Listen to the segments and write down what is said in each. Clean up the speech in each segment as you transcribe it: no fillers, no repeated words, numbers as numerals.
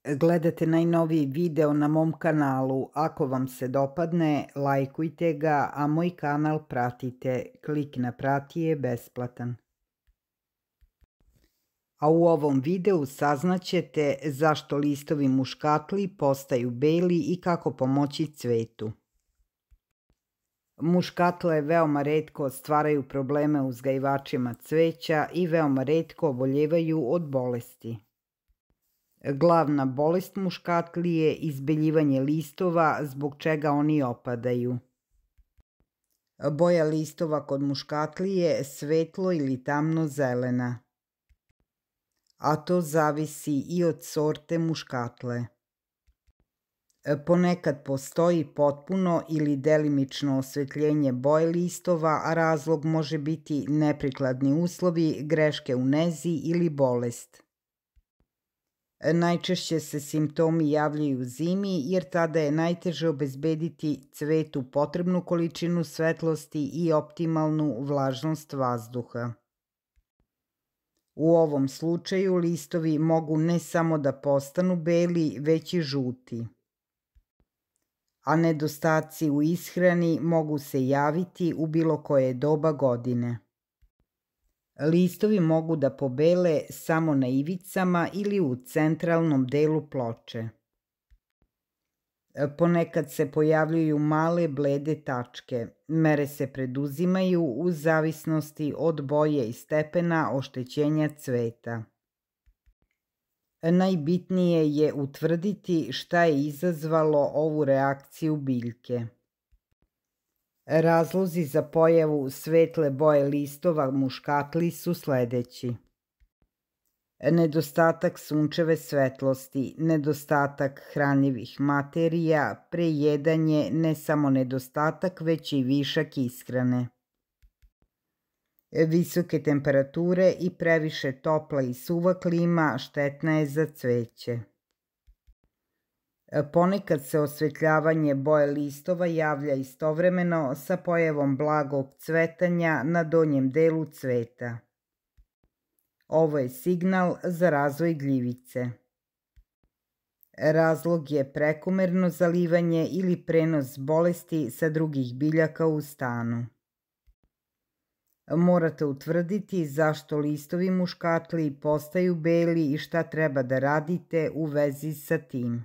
Gledate najnoviji video na mom kanalu. Ako vam se dopadne, lajkujte ga, a moj kanal pratite. Klik na prati je besplatan. A u ovom videu saznaćete zašto listovi muškatli postaju beli i kako pomoći cvetu. Muškatle veoma retko stvaraju probleme uzgajivačima cveća i veoma retko oboljevaju od bolesti. Glavna bolest muškatli je izbeljivanje listova, zbog čega oni opadaju. Boja listova kod muškatli je svetlo ili tamno zelena, a to zavisi i od sorte muškatle. Ponekad postoji potpuno ili delimično osvetljenje boje listova, a razlog može biti neprikladni uslovi, greške u nezi ili bolest. Najčešće se simptomi javljaju zimi, jer tada je najteže obezbediti cvetu potrebnu količinu svetlosti i optimalnu vlažnost vazduha. U ovom slučaju listovi mogu ne samo da postanu beli, već i žuti. A nedostaci u ishrani mogu se javiti u bilo koje doba godine. Listovi mogu da pobele samo na ivicama ili u centralnom delu ploče. Ponekad se pojavljuju male blede tačke. Mere se preduzimaju u zavisnosti od boje i stepena oštećenja cveta. Najbitnije je utvrditi šta je izazvalo ovu reakciju biljke. Razlozi za pojavu svetle boje listova muškatli su sledeći: nedostatak sunčeve svetlosti, nedostatak hranljivih materija, prejedanje, ne samo nedostatak, već i višak ishrane. Visoke temperature i previše topla i suva klima štetna je za cveće. Ponekad se osvetljavanje boje listova javlja istovremeno sa pojavom blagog cvetanja na donjem delu cveta. Ovo je signal za razvoj gljivice. Razlog je prekomerno zalivanje ili prenos bolesti sa drugih biljaka u stanu. Morate utvrditi zašto listovi muškatli postaju beli i šta treba da radite u vezi sa tim.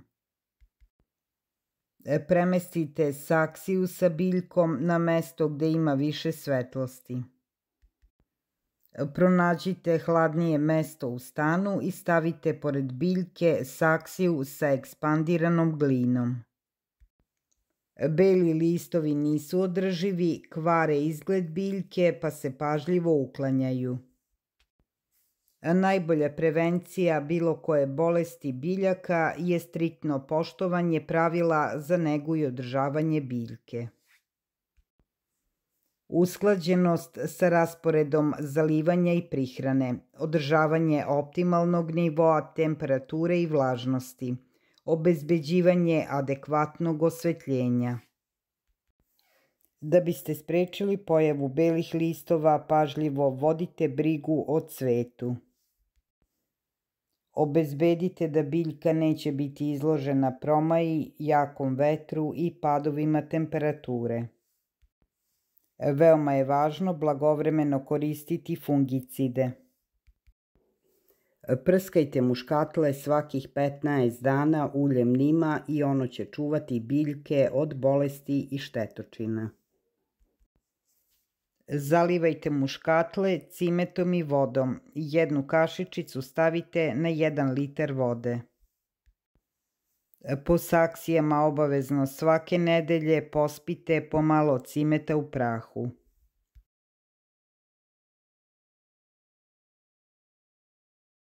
Premestite saksiju sa biljkom na mesto gde ima više svetlosti. Pronađite hladnije mesto u stanu i stavite pored biljke saksiju sa ekspandiranom glinom. Beli listovi nisu održivi, kvare izgled biljke pa se pažljivo uklanjaju. Najbolja prevencija bilo koje bolesti biljaka je striktno poštovanje pravila za negu i održavanje biljke. Usklađenost sa rasporedom zalivanja i prihrane, održavanje optimalnog nivoa temperature i vlažnosti, obezbeđivanje adekvatnog osvetljenja. Da biste sprečili pojavu belih listova, pažljivo vodite brigu o cvetu. Obezbedite da biljka neće biti izložena promaji, jakom vetru i padovima temperature. Veoma je važno blagovremeno koristiti fungicide. Prskajte muškatle svakih 15 dana uljem nima i ono će čuvati biljke od bolesti i štetočina. Zalivajte muškatle cimetom i vodom. Jednu kašičicu stavite na 1 litar vode. Po saksijama obavezno svake nedelje pospite pomalo cimeta u prahu.